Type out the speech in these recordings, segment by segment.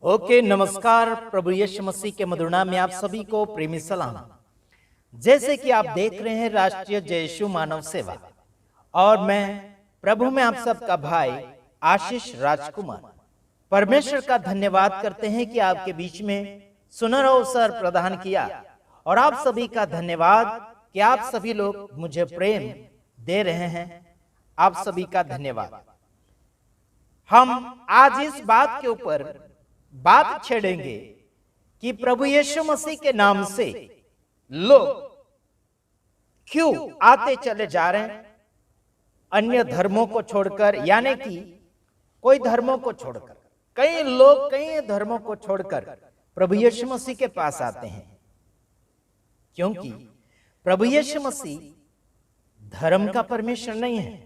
Okay, नमस्कार। प्रभु यीशु मसीह के मधुर नाम में आप सभी को प्रेमी सलाम। जैसे कि आप देख रहे हैं राष्ट्रीय जय यीशु मानव सेवा, और मैं प्रभु में आप सबका भाई आशीष राजकुमार परमेश्वर का धन्यवाद करते हैं कि आपके बीच में सुनहरा अवसर प्रदान किया। और आप सभी का धन्यवाद कि आप सभी लोग मुझे प्रेम दे रहे हैं। आप सभी का धन्यवाद। हम आज इस बात के ऊपर बात छेड़ेंगे कि प्रभु यीशु मसीह के नाम से लोग क्यों आते चले जा रहे हैं अन्य धर्मों को छोड़कर, यानी कि कोई धर्मों को छोड़कर। कई लोग कई धर्मों को छोड़कर प्रभु यीशु मसीह के पास आते हैं, क्योंकि प्रभु यीशु मसीह धर्म का परमेश्वर नहीं है।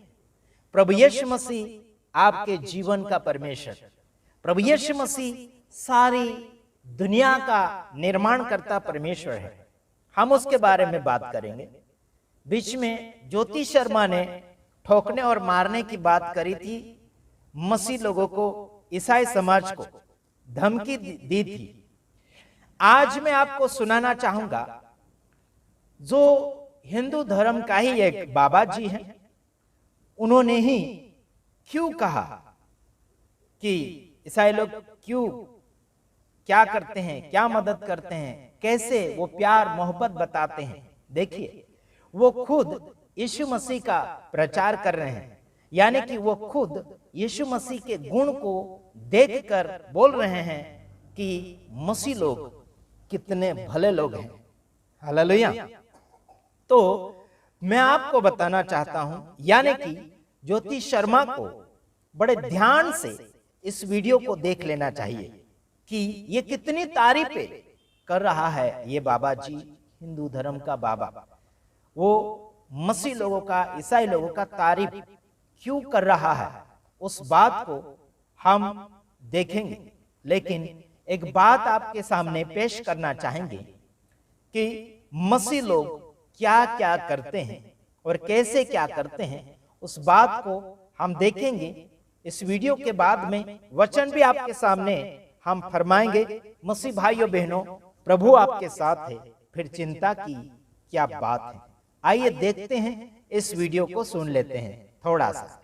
प्रभु यीशु मसीह आपके जीवन का परमेश्वर। प्रभु यीशु मसीह सारी दुनिया का निर्माण करता परमेश्वर है। हम उसके बारे में बात करेंगे। बीच में ज्योति शर्मा ने ठोकने और मारने की बात करी थी। मसीह लोगों को, ईसाई समाज को धमकी दी थी। आज मैं आपको सुनाना चाहूंगा, जो हिंदू धर्म का ही एक बाबा जी हैं, उन्होंने ही क्यों कहा कि ईसाई लोग क्यों क्या करते हैं, क्या मदद करते हैं, कैसे वो प्यार मोहब्बत बताते हैं। देखिए, वो खुद यीशु मसीह का प्रचार कर रहे हैं, यानी कि वो खुद यीशु मसीह के गुण को देखकर बोल रहे हैं कि मसीह लोग कितने भले लोग हैं। हालेलुया। तो मैं आपको बताना चाहता हूं, यानी कि ज्योति शर्मा को बड़े ध्यान से इस वीडियो को देख लेना चाहिए कि ये कितनी तारीफें कर रहा है। ये बाबा जी हिंदू धर्म का बाबा, वो मसीह लोगों का, ईसाई लोगों का तारीफ क्यों कर रहा है, उस बात को हम देखेंगे। लेकिन एक बात आपके सामने पेश करना चाहेंगे कि मसीह लोग क्या क्या करते हैं और कैसे क्या करते हैं, उस बात को हम देखेंगे। इस वीडियो के बाद में वचन भी आपके सामने हम फरमाएंगे। मसीह भाइयों बहनों, प्रभु आपके साथ है, फिर चिंता की क्या बात है। आइए देखते हैं, इस वीडियो को सुन लेते हैं थोड़ा सा।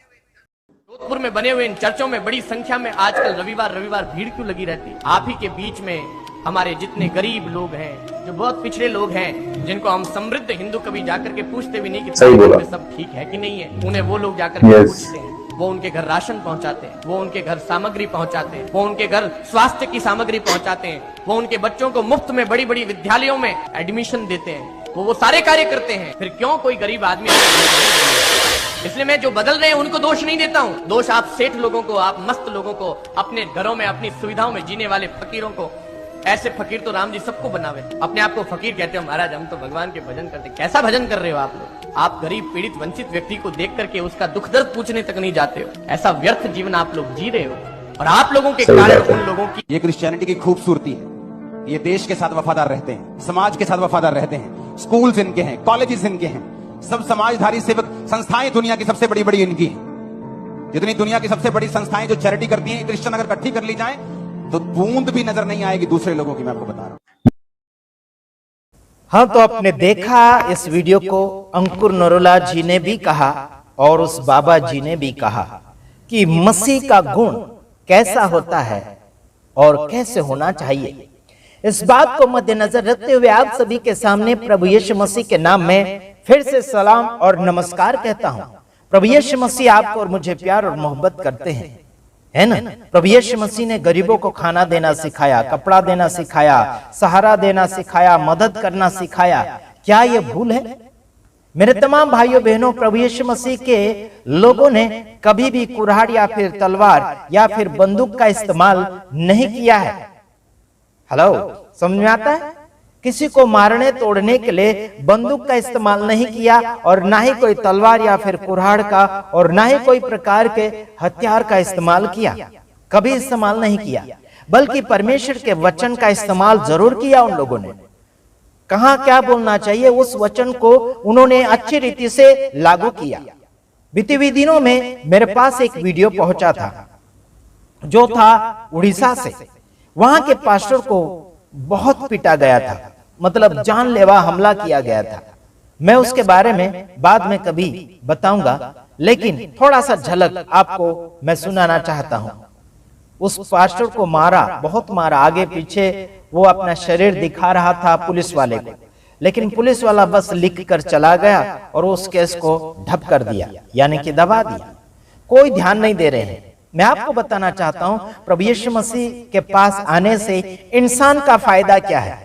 जोधपुर में बने हुए इन चर्चों में बड़ी संख्या में आजकल रविवार भीड़ क्यों लगी रहती है? आप ही के बीच में हमारे जितने गरीब लोग हैं, जो बहुत पिछड़े लोग हैं, जिनको हम समृद्ध हिंदू कभी जाकर के पूछते भी नहीं कि सब ठीक है कि नहीं है, उन्हें वो लोग जाकर के पूछते हैं। वो उनके घर राशन पहुंचाते हैं, वो उनके घर सामग्री पहुंचाते हैं, वो उनके घर स्वास्थ्य की सामग्री पहुंचाते हैं, वो उनके बच्चों को मुफ्त में बड़ी बड़ी विद्यालयों में एडमिशन देते हैं, वो सारे कार्य करते हैं। फिर क्यों कोई गरीब आदमी? इसलिए मैं जो बदल रहे हैं उनको दोष नहीं देता हूं। दोष आप सेठ लोगों को, आप मस्त लोगों को, अपने घरों में अपनी सुविधाओं में जीने वाले फकीरों को। ऐसे फकीर तो राम जी सबको बनावे। अपने आप को फकीर कहते हो, महाराज हम तो भगवान के भजन करते। कैसा भजन कर रहे हो आप लोग? आप गरीब पीड़ित वंचित व्यक्ति को देख करके उसका दुख दर्द पूछने तक नहीं जाते हो। ऐसा व्यर्थ जीवन आप लोग जी रहे हो, और आप लोगों के कारण उन लोगों की। ये क्रिश्चियनिटी की खूबसूरती है। ये देश के साथ वफादार रहते हैं, समाज के साथ वफादार रहते हैं। स्कूल्स इनके हैं, कॉलेजेस इनके हैं, सब समाजधारी सेवक संस्थाएं दुनिया की सबसे बड़ी बड़ी इनकी हैं। जितनी दुनिया की सबसे बड़ी संस्थाएं जो चैरिटी करती हैं, क्रिश्चियन अगर इकट्ठी कर ली जाए तो बूंद भी नजर नहीं आएगी दूसरे लोगों की। मैं आपको बता रहा हूं। हाँ, तो आपने देखा इस वीडियो को। अंकुर नरोला जी ने भी कहा और उस बाबा जी ने भी कहा कि मसीह का गुण कैसा होता है और कैसे होना चाहिए। इस बात को मद्देनजर रखते हुए आप सभी के सामने प्रभु यीशु मसीह के नाम में फिर से सलाम और नमस्कार कहता हूं। प्रभु यीशु मसीह आपको और मुझे प्यार और मोहब्बत करते हैं, है ना। प्रभु यीशु मसीह ने गरीबों को खाना देना सिखाया, कपड़ा देना सिखाया, सहारा देना सिखाया, मदद करना सिखाया। क्या ये भूल है? मेरे तमाम भाइयों बहनों, प्रभु यीशु मसीह के लोगों ने कभी भी कुल्हाड़ या फिर तलवार या फिर बंदूक का इस्तेमाल नहीं किया है। हेलो, समझ में आता है? किसी को मारने तोड़ने के लिए बंदूक का इस्तेमाल नहीं किया, और ना ही कोई तलवार या फिर कुल्हाड़ का, और ना ही कोई प्रकार के हथियार का इस्तेमाल किया। कभी इस्तेमाल नहीं किया, बल्कि परमेश्वर के वचन का इस्तेमाल जरूर किया उन लोगों ने। कहां क्या बोलना चाहिए, उस वचन को उन्होंने अच्छी रीति से लागू किया। बीते हुए दिनों में मेरे पास एक वीडियो पहुंचा था जो था उड़ीसा से। वहां के पास्टर को बहुत पीटा गया था, मतलब जानलेवा हमला किया गया था। मैं उसके बारे में बाद में कभी बताऊंगा, लेकिन थोड़ा सा झलक आपको मैं सुनाना चाहता हूं। उस पास्टर को मारा, बहुत मारा, आगे पीछे वो अपना शरीर दिखा रहा था पुलिस वाले को, लेकिन पुलिस वाला बस लिख कर चला गया और उस केस को ढप कर दिया, यानी कि दबा दिया। कोई ध्यान नहीं दे रहे हैं। मैं आपको बताना चाहता हूं, प्रभु यीशु मसीह के पास आने से इंसान का फायदा क्या है?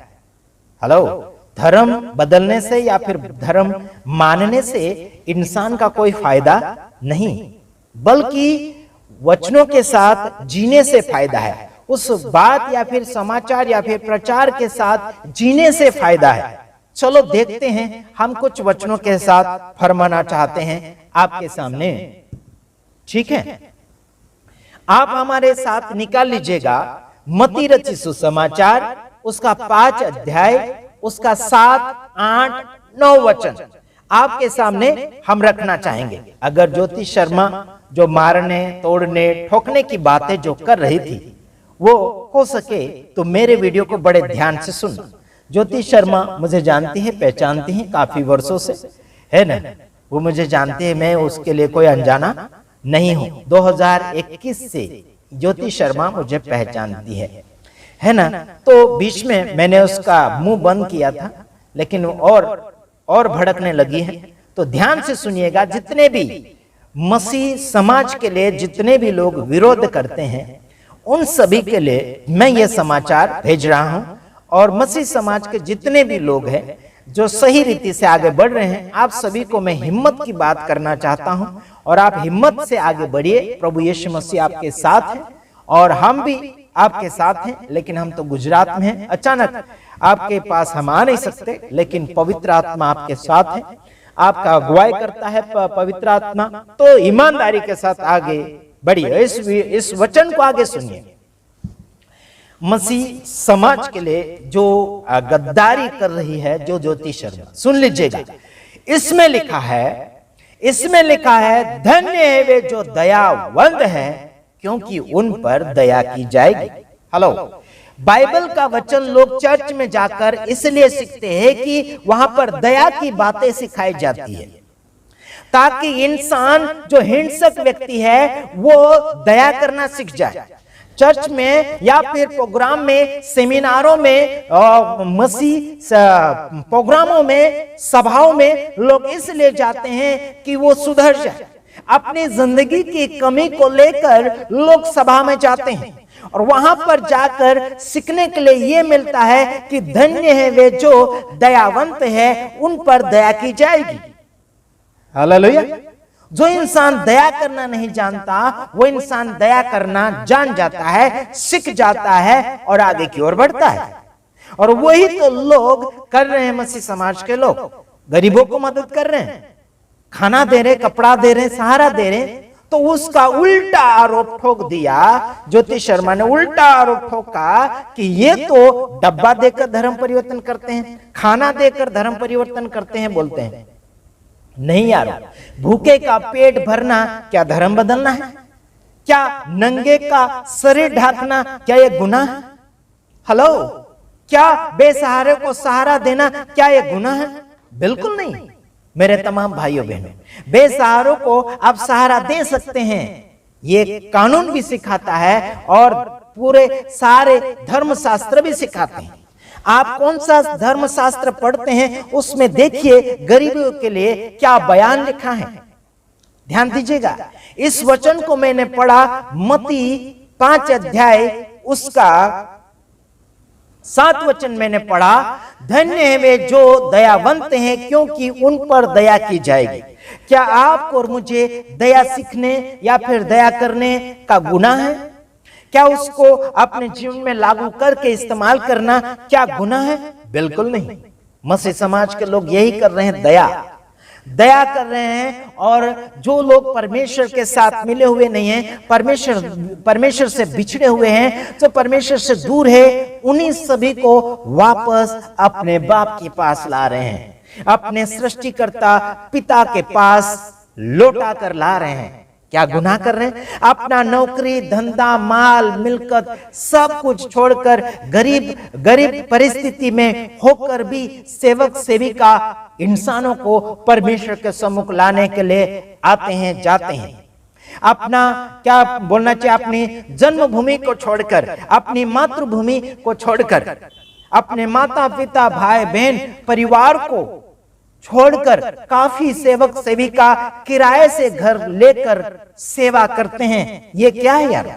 हेलो, धर्म बदलने से या फिर धर्म मानने से इंसान का कोई फायदा नहीं, बल्कि वचनों के साथ जीने से फायदा है। उस बात या फिर समाचार या फिर प्रचार के साथ जीने से फायदा है। चलो देखते हैं, हम कुछ वचनों के साथ फरमाना चाहते हैं आपके सामने, ठीक है? आप हमारे साथ निकाल लीजिएगा मत्ती रचित सुसमाचार, उसका 5 अध्याय, उसका 7, 8, 9 वचन आपके सामने हम रखना चाहेंगे। अगर ज्योति शर्मा जो मारने, तोड़ने, ठोकने की बातें जो कर रही थी, वो हो सके तो मेरे वीडियो को बड़े ध्यान से सुनना। ज्योति शर्मा मुझे जानती है, पहचानती है काफी वर्षों से, है ना? वो मुझे जानती है, मैं उसके लिए कोई अनजाना नहीं हूं। 2021 से ज्योति शर्मा मुझे पहचानती है ना? तो बीच में मैंने उसका मुंह बंद किया था, लेकिन और भड़कने लगी है। तो ध्यान से सुनिएगा, जितने भी मसीह समाज के लिए जितने भी लोग विरोध करते हैं, उन सभी के लिए मैं ये समाचार भेज रहा हूं। और मसीह समाज के जितने भी लोग हैं जो सही रीति से आगे बढ़ रहे हैं, आप सभी को मैं हिम्मत की बात करना चाहता हूं, और आप हिम्मत से आगे बढ़िए। प्रभु यीशु मसीह आपके साथ है और हम भी आपके साथ हैं, लेकिन हम तो गुजरात में हैं। अचानक आपके पास हम आ नहीं सकते, लेकिन पवित्र आत्मा आपके साथ है, आपका अगुवाई करता है पवित्र आत्मा। तो ईमानदारी के साथ आगे बढ़िए, इस वचन को आगे सुनिए। मसीह समाज के लिए जो गद्दारी कर रही है जो ज्योति शर्मा, सुन लीजिएगा। इसमें लिखा है धन्य है वे जो दयावंत है, क्योंकि उन पर दया की जाएगी। हेलो, बाइबल का वचन लोग चर्च में जाकर इसलिए सीखते हैं कि वहां पर दया की बातें सिखाई जाती है, ताकि इंसान जो हिंसक व्यक्ति है वो दया करना सीख जाए। चर्च में या फिर प्रोग्राम में, सेमिनारों में, मसीह प्रोग्रामों में, सभाओं में लोग इसलिए जाते हैं कि वो सुधर जाए। अपनी जिंदगी की कमी को लेकर लोग सभा में जाते हैं, और वहां पर जाकर सीखने के लिए ये मिलता है कि धन्य है वे जो दयावंत है, उन पर दया की जाएगी। हालेलुया। जो इंसान दया करना नहीं जानता, वो इंसान दया करना जान जाता है, सीख जाता है और आगे की ओर बढ़ता है। और वही तो लोग कर रहे हैं। मसीह समाज के लोग गरीबों को मदद कर रहे हैं, खाना दे रहे, कपड़ा दे रहे, सहारा दे रहे। तो उसका उल्टा आरोप ठोक दिया, ज्योति शर्मा ने उल्टा आरोप ठोका कि ये तो डब्बा देकर धर्म परिवर्तन करते हैं, खाना देकर धर्म परिवर्तन करते हैं। बोलते हैं नहीं यार, भूखे का पेट भरना क्या धर्म बदलना है? क्या नंगे का शरीर ढांकना क्या ये गुनाह है? हेलो, क्या बेसहारे को सहारा देना क्या ये गुनाह है? बिल्कुल नहीं। मेरे तमाम भाइयों बहनों, बेसहारों को आप सहारा दे सकते हैं, ये कानून भी सिखाता है और पूरे सारे धर्मशास्त्र भी सिखाते हैं। आप कौन सा धर्मशास्त्र पढ़ते हैं, उसमें देखिए गरीबों के लिए क्या बयान लिखा है। ध्यान दीजिएगा, इस वचन को मैंने पढ़ा मत्ती 5 अध्याय उसका 7 वचन मैंने पढ़ा, धन्य है वे जो दयावंत हैं, क्योंकि उन पर दया की जाएगी। क्या आपको और मुझे दया सीखने या फिर दया करने का गुनाह है? क्या उसको अपने जीवन में लागू करके इस्तेमाल करना क्या गुनाह है? बिल्कुल नहीं। मसीह समाज के लोग यही कर रहे हैं, दया कर रहे हैं। और जो लोग परमेश्वर के साथ मिले हुए नहीं हैं, परमेश्वर से बिछड़े हुए हैं, जो परमेश्वर से दूर है, उन्हीं सभी को वापस अपने बाप के पास ला रहे हैं, अपने सृष्टिकर्ता पिता के पास लौटा कर ला रहे हैं। क्या गुनाह कर रहे हैं? अपना नौकरी, धंधा, माल, मिलकत सब कुछ छोड़कर गरीब परिस्थिति में होकर भी सेवक सेविका इंसानों को परमेश्वर के सम्मुख लाने के लिए आते हैं, जाते हैं। अपना क्या बोलना चाहिए, अपनी जन्मभूमि को छोड़कर, अपनी मातृभूमि को छोड़कर, अपने माता पिता, भाई बहन, परिवार को छोड़कर काफी सेवक सेविका किराए से घर लेकर सेवा करते हैं। ये क्या है यार?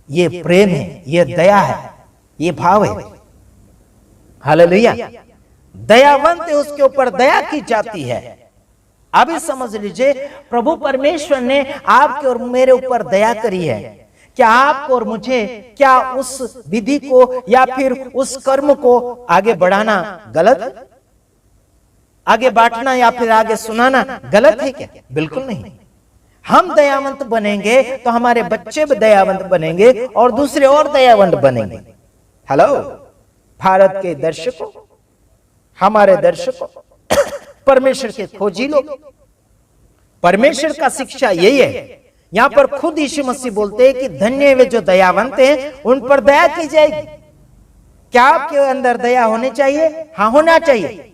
ये प्रेम है, ये दया है, ये भाव है। हालेलुया। दयावंत है, उसके ऊपर दया की जाती है। अभी समझ लीजिए, प्रभु परमेश्वर ने आपके और मेरे ऊपर दया करी है। क्या आपको और मुझे क्या उस विधि को या फिर उस कर्म को आगे बढ़ाना गलत, आगे बांटना या फिर आगे सुनाना गलत है क्या? बिल्कुल नहीं। हम दयावंत बनेंगे तो हमारे बच्चे भी दयावंत बनेंगे और दूसरे और दयावंत बनेंगे। हेलो भारत के दर्शकों, हमारे दर्शकों, परमेश्वर के खोजी लोग, परमेश्वर का शिक्षा यही है। यहां पर खुद यीशु मसीह बोलते हैं कि धन्य वे जो दयावंत हैं, उन पर दया की जाएगी। क्या आपके अंदर दया होनी चाहिए? हाँ, होना चाहिए।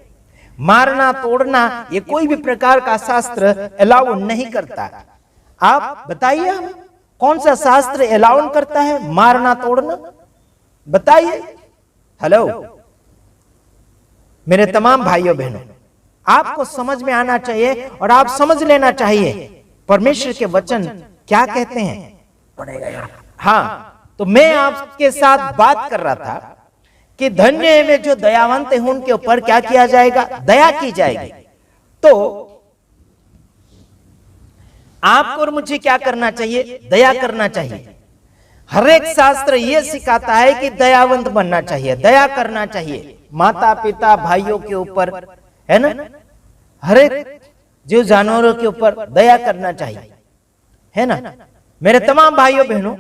मारना, तोड़ना ये कोई भी प्रकार का शास्त्र अलाउ नहीं करता। आप बताइए हमें कौन सा शास्त्र अलाउ करता है मारना, तोड़ना? बताइए। हेलो मेरे तमाम भाइयों बहनों, आपको समझ में आना चाहिए और आप समझ लेना चाहिए परमेश्वर के वचन क्या कहते हैं। हाँ, तो मैं आपके साथ बात कर रहा था कि धन्य है वे जो दयावंत हैं, उनके ऊपर क्या किया जाएगा? दया की जाएगी। तो आपको और मुझे क्या करना चाहिए? दया करना चाहिए। हर एक शास्त्र यह सिखाता है कि दयावंत बनना चाहिए, दया करना चाहिए माता पिता भाइयों के ऊपर, है ना, हर एक जीव जानवरों के ऊपर दया करना चाहिए, है ना। मेरे तमाम भाइयों बहनों,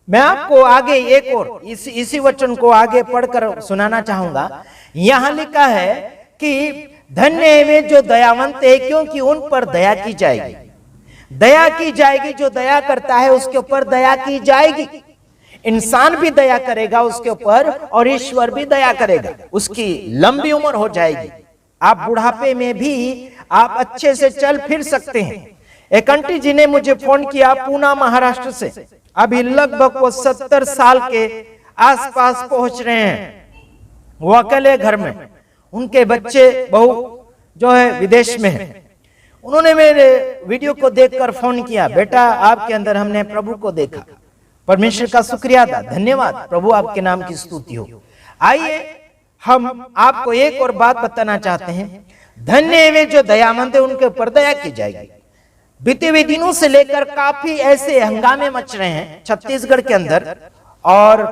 मैं आपको आगे एक और इसी वचन को आगे पढ़कर सुनाना चाहूंगा। यहां लिखा है कि धन्य है वे जो दयावंत है, क्योंकि उन पर दया की जाएगी। दया की जाएगी, जो दया करता है उसके ऊपर दया की जाएगी। इंसान भी दया करेगा उसके ऊपर और ईश्वर भी दया करेगा। उसकी लंबी उम्र हो जाएगी, आप बुढ़ापे में भी आप अच्छे से चल फिर सकते हैं। एक आंटी जी ने मुझे फोन किया पूना महाराष्ट्र से, अभी लगभग वो 70 साल के आसपास पहुंच रहे हैं। वो अकेले घर में, उनके बच्चे बहू जो है विदेश में है। उन्होंने मेरे वीडियो को देखकर फोन किया, बेटा आपके अंदर हमने प्रभु को देखा, परमेश्वर का शुक्रिया था, धन्यवाद प्रभु, आपके नाम की स्तुति हो। आइए हम आपको एक और बात बताना चाहते हैं। धन्य वे जो दयावंत है, उनके ऊपर दया की जाएगी। बीते हुए दिनों से लेकर काफी ऐसे हंगामे मच रहे हैं छत्तीसगढ़ के अंदर और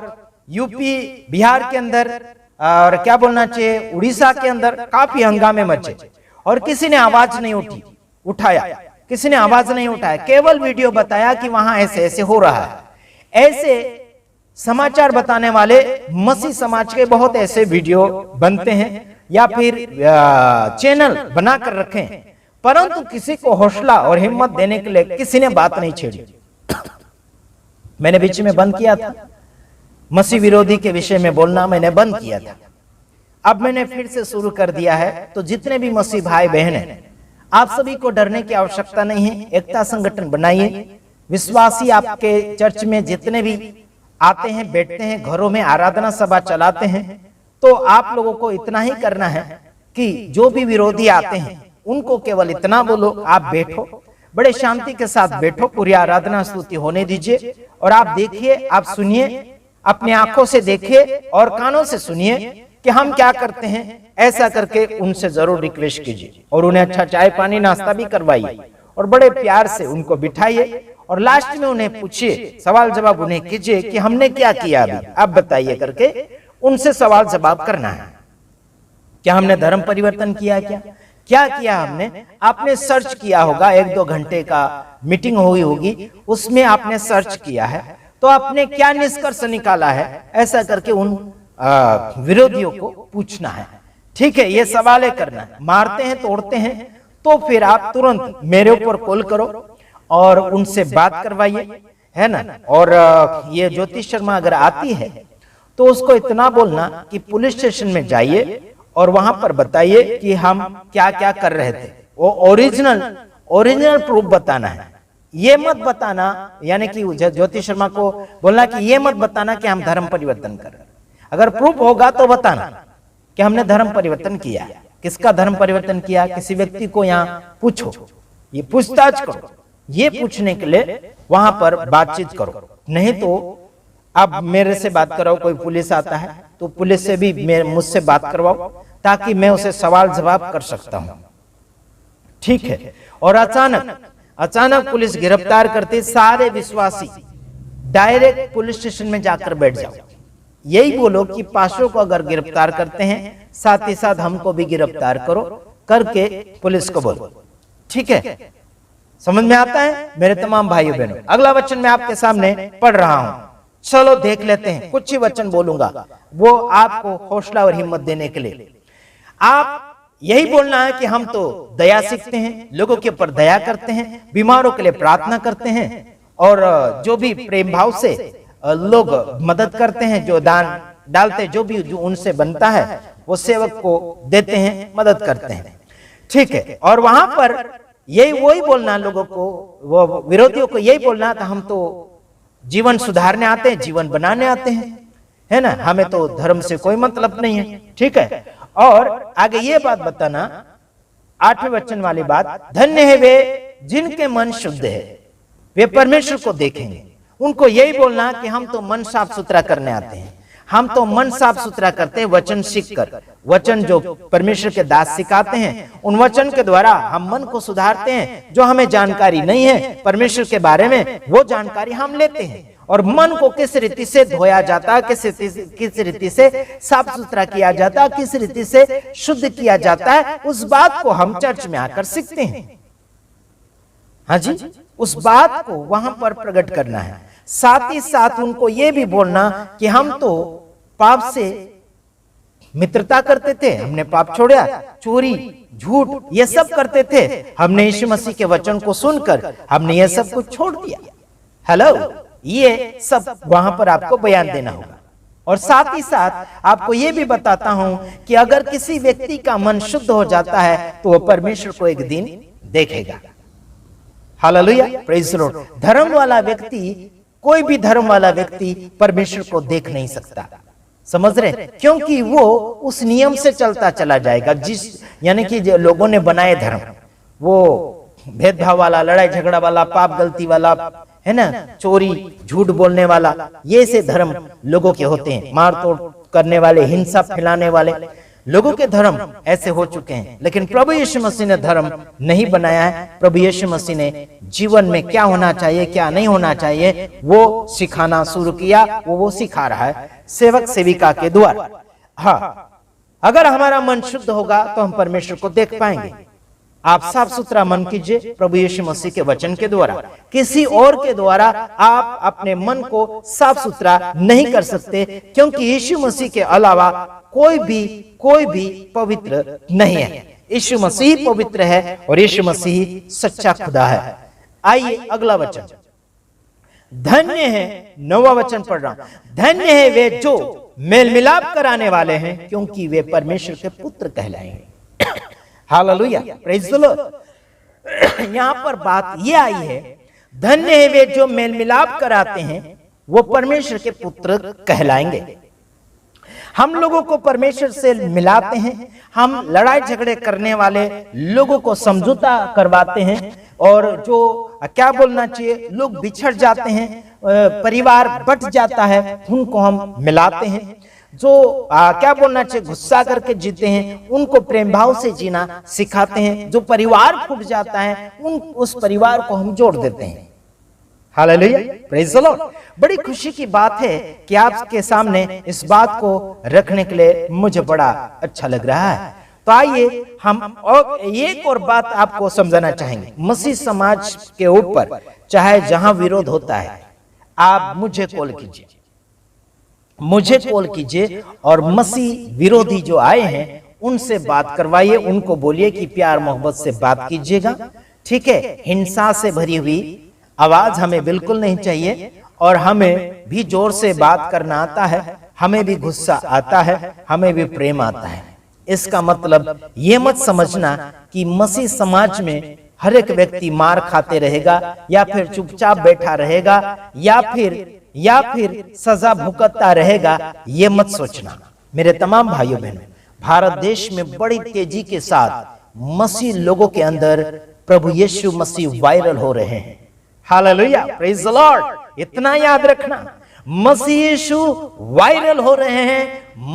यूपी बिहार के अंदर, और क्या बोलना चाहिए उड़ीसा के अंदर काफी हंगामे मचे और किसी ने आवाज नहीं उठाया, किसी ने आवाज नहीं उठाया, केवल वीडियो बताया कि वहां ऐसे ऐसे हो रहा है। ऐसे समाचार बताने वाले मसीह समाज के बहुत ऐसे वीडियो बनते हैं या फिर चैनल बनाकर रखे हैं, परंतु किसी को हौसला और हिम्मत देने के लिए किसी ने बात नहीं छेड़ी। मैंने बीच में बंद किया था, मसीह विरोधी के विषय में बोलना मैंने बंद किया था, अब मैंने फिर से शुरू कर दिया है। तो जितने भी मसीह भाई बहन हैं, आप सभी को डरने की आवश्यकता नहीं है। एकता संगठन बनाइए। विश्वासी आपके चर्च में जितने भी आते हैं, बैठते हैं, घरों में आराधना सभा चलाते हैं, तो आप लोगों को इतना ही करना है कि जो भी विरोधी आते हैं उनको केवल इतना बोलो, आप बैठो, बड़े शांति के साथ बैठो, पूरी आराधना स्तुति होने दीजिए और आप देखिए, आप सुनिए, अपनी आंखों से देखिए और कानों से सुनिए कि हम क्या करते हैं। ऐसा करके उनसे जरूर रिक्वेस्ट कीजिए और उन्हें अच्छा चाय पानी नाश्ता भी करवाइए और बड़े प्यार से उनको बिठाइए और लास्ट में उन्हें पूछिए, सवाल जवाब उन्हें कीजिए कि हमने क्या किया अभी, आप बताइए करके उनसे सवाल जवाब करना है। क्या हमने धर्म परिवर्तन किया? क्या किया हमने? आपने सर्च किया होगा, 1-2 घंटे का मीटिंग हुई होगी, उसमें आपने सर्च किया है, तो आपने क्या निष्कर्ष निकाला है, ऐसा करके उन विरोधियों को पूछना है। ठीक है, ये सवाल करना है। मारते हैं, तोड़ते हैं, तो फिर आप तुरंत मेरे ऊपर कॉल करो और उनसे बात करवाइए, है ना। और ये ज्योति शर्मा अगर आती है तो उसको इतना बोलना कि पुलिस स्टेशन में जाइए और वहां पर बताइए कि हम क्या क्या कर रहे थे। वो ओरिजिनल प्रूफ बताना है, ये मत बताना, यानी कि ज्योति शर्मा को बोलना कि ये मत बताना कि हम धर्म परिवर्तन कर रहे हैं। अगर प्रूफ होगा तो बताना कि हमने धर्म परिवर्तन किया। किसका धर्म परिवर्तन किया? किसी व्यक्ति को यहाँ पूछो, ये पूछताछ करो। ये पूछने के लिए वहां पर बातचीत करो, नहीं तो अब मेरे से बात कराओ। कोई पुलिस आता है तो पुलिस से भी मुझसे बात करवाओ ताकि मैं उसे सवाल जवाब कर सकता हूं, ठीक है। और अचानक पुलिस गिरफ्तार करती, सारे विश्वासी डायरेक्ट पुलिस स्टेशन में जाकर बैठ जाओ। यही बोलो कि पाशो को अगर गिरफ्तार करते हैं, साथ ही साथ हमको भी गिरफ्तार करो करके पुलिस को बोलो, ठीक है। समझ में आता है मेरे तमाम भाइयों बहनों? अगला वचन मैं आपके सामने पढ़ रहा हूं, चलो देख लेते हैं। कुछ ही वचन बोलूंगा, वो आपको हौसला और हिम्मत देने के लिए। आप यही बोलना है कि हम तो दया सीखते हैं, लोगों के ऊपर दया करते हैं, बीमारों के लिए प्रार्थना करते हैं, और जो भी प्रेम भाव से लोग मदद करते हैं, जो दान डालते, जो उनसे बनता है वो सेवक को देते हैं, मदद करते हैं, ठीक है। और वहां पर वही बोलना लोगों को, वो विरोधियों को यही बोलना कि हम तो जीवन सुधारने आते हैं, जीवन बनाने आते हैं, है ना, हमें तो धर्म से कोई मतलब नहीं है, ठीक है। और आगे ये बात बताना, 8वें वचन वाली बात, धन्य है वे जिनके मन शुद्ध है, वे परमेश्वर को देखेंगे। उनको यही बोलना कि हम तो मन साफ सुथरा करने आते हैं, हम तो मन साफ सुथरा करते हैं वचन सीखकर। वचन जो परमेश्वर के दास सिखाते हैं, उन वचन के द्वारा हम मन को सुधारते हैं। जो हमें जानकारी नहीं है परमेश्वर के बारे में, वो जानकारी हम लेते हैं, और मन को किस रीति से धोया जाता है, किस रीति से साफ सुथरा किया जाता है, किस रीति से शुद्ध किया जाता है, उस बात को हम चर्च में आकर सीखते हैं। हाँ जी, उस बात को वहां पर प्रकट करना है। साथ ही साथ उनको यह भी बोलना कि हम तो पाप से मित्रता करते थे, हमने पाप छोड़ा, चोरी झूठ ये सब करते थे, हमने यीशु मसीह के वचन को सुनकर हमने ये सब कुछ छोड़ दिया। हेलो, ये सब वहां पर आपको बयान देना होगा। और साथ ही साथ आपको ये भी बताता हूं कि अगर किसी व्यक्ति का मन शुद्ध हो जाता है तो वह परमेश्वर को एक दिन देखेगा। Hallelujah, praise the Lord. धर्म वाला व्यक्ति, कोई भी धर्म वाला व्यक्ति परमेश्वर को देख नहीं सकता, समझ रहे? क्योंकि वो उस नियम से चलता चला जाएगा, जिस यानी कि जो लोगों ने बनाए धर्म, वो भेदभाव वाला, लड़ाई झगड़ा वाला, पाप गलती वाला, है ना, चोरी झूठ बोलने वाला, ये से धर्म लोगों के होते हैं। मार तोड़ करने वाले, हिंसा फैलाने वाले लोगों के धर्म ऐसे हो चुके हैं। लेकिन प्रभु यीशु मसीह ने धर्म नहीं बनाया है। प्रभु यीशु मसीह ने जीवन में क्या होना चाहिए, क्या नहीं होना चाहिए, वो सिखाना शुरू किया। वो सिखा रहा है सेवक सेविका के द्वारा। हाँ, अगर हमारा मन शुद्ध होगा तो हम परमेश्वर को देख पाएंगे। आप साफ सुथरा मन कीजिए प्रभु यीशु मसीह के वचन के द्वारा। किसी और के द्वारा आप अपने मन को साफ सुथरा नहीं कर सकते, क्योंकि यीशु मसीह के अलावा कोई भी पवित्र नहीं है। यीशु मसीह पवित्र है और यीशु मसीह सच्चा खुदा है। आइए अगला वचन, धन्य है, 9वां वचन पढ़ रहा हूं, धन्य है वे जो मेल मिलाप कराने वाले हैं, क्योंकि वे परमेश्वर के पुत्र कहलाएंगे। Hallelujah, praise the Lord. यहां पर बात ये आई है, धन्य है वे जो मेल मिलाप कराते हैं, वो परमेश्वर के पुत्र कहलाएंगे। हम लोगों को परमेश्वर से मिलाते हैं, हम लड़ाई झगड़े करने वाले लोगों को समझौता करवाते हैं, और जो क्या बोलना चाहिए, लोग बिछड़ जाते हैं, परिवार बट जाता है, उनको हम मिलाते हैं। जो क्या बोलना चाहिए, गुस्सा करके जीते हैं, उनको प्रेम भाव से जीना सिखाते हैं। जो परिवार फूट जाता है, उस परिवार को हम जोड़ देते हैं। Hallelujah, praise the Lord. बड़ी खुशी की बात है कि आपके सामने इस बात को रखने के लिए मुझे बड़ा अच्छा लग रहा है। तो आइए हम और एक और बात आपको समझाना चाहेंगे। मसीह समाज के ऊपर चाहे जहां विरोध होता है, आप मुझे कॉल कीजिए और मसीह विरोधी जो आए हैं उनसे बात करवाइए, उनको बोलिए कि प्यार मोहब्बत से बात कीजिएगा, ठीक है, हिंसा से भरी हुई आवाज हमें बिल्कुल नहीं चाहिए, और हमें भी जोर से बात करना आता है, हमें भी गुस्सा आता है, हमें भी प्रेम आता है। इसका मतलब ये मत समझना कि मसीह समाज में हर एक व्यक्ति मार खाते रहेगा या फिर चुपचाप बैठा रहेगा या फिर सजा भुगतता रहेगा, ये मत सोचना। मेरे तमाम भाइयों बहनों, भारत देश में बड़ी तेजी के साथ मसीह लोगों के अंदर प्रभु यीशु मसीह वायरल हो रहे हैं। Hallelujah, praise the Lord. इतना याद रखना, मसीह यीशु वायरल हो रहे हैं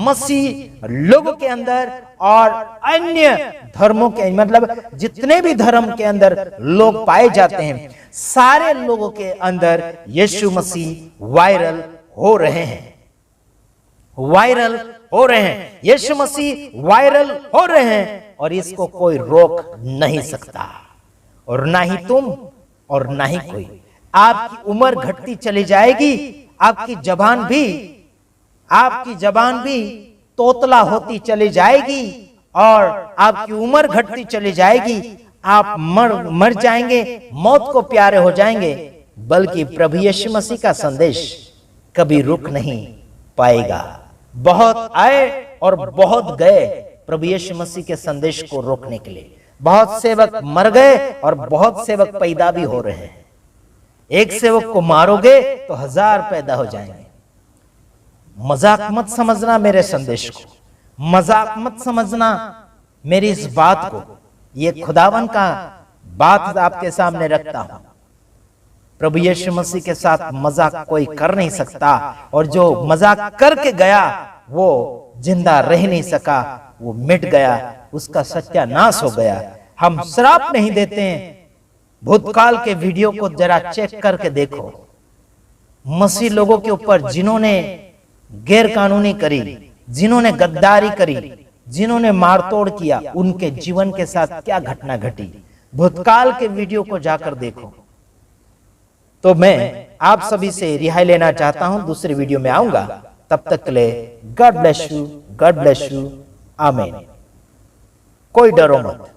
मसीह लोगों के अंदर, और अन्य धर्मों के, मतलब जितने भी धर्म के अंदर लोग पाए जाते हैं, सारे लोगों के अंदर यीशु मसीह वायरल हो रहे हैं, वायरल हो रहे हैं। यीशु मसीह वायरल हो रहे हैं, और इसको कोई रोक नहीं सकता, और ना ही तुम और ना ही कोई। आपकी उम्र घटती चली जाएगी, आपकी जबान भी तोतला होती चली जाएगी, और आपकी उम्र घटती चली जाएगी, आप मर जाएंगे, मौत को प्यारे हो जाएंगे, बल्कि प्रभु यीशु मसीह का संदेश कभी रुक नहीं पाएगा। बहुत आए और बहुत गए प्रभु यीशु मसीह के संदेश को रोकने के लिए। बहुत सेवक मर गए और बहुत सेवक पैदा भी हो रहे हैं। एक सेवक को मारोगे तो 1000 पैदा हो जाएंगे। मजाक मत समझना मेरे संदेश को, मजाक मत समझना मेरी इस बात को। ये खुदावन का बात आपके सामने रखता हूं। प्रभु यीशु मसीह के साथ मजाक कोई कर नहीं सकता, और जो मजाक करके गया वो जिंदा रह नहीं सका, वो मिट गया, उसका सत्यानाश हो गया। हम श्राप नहीं देते हैं। भूतकाल के वीडियो को जरा चेक करके देखो, मसीह लोगों के ऊपर जिन्होंने गैर कानूनी करी, जिन्होंने गद्दारी करी, जिन्होंने मारतोड़ किया, उनके जीवन के साथ क्या घटना घटी, भूतकाल के वीडियो को जाकर देखो। तो मैं आप सभी से रिहाई लेना चाहता हूं, दूसरे वीडियो में आऊंगा। तब तक के लिए God bless you, God bless you, आमीन। कोई डरो मत।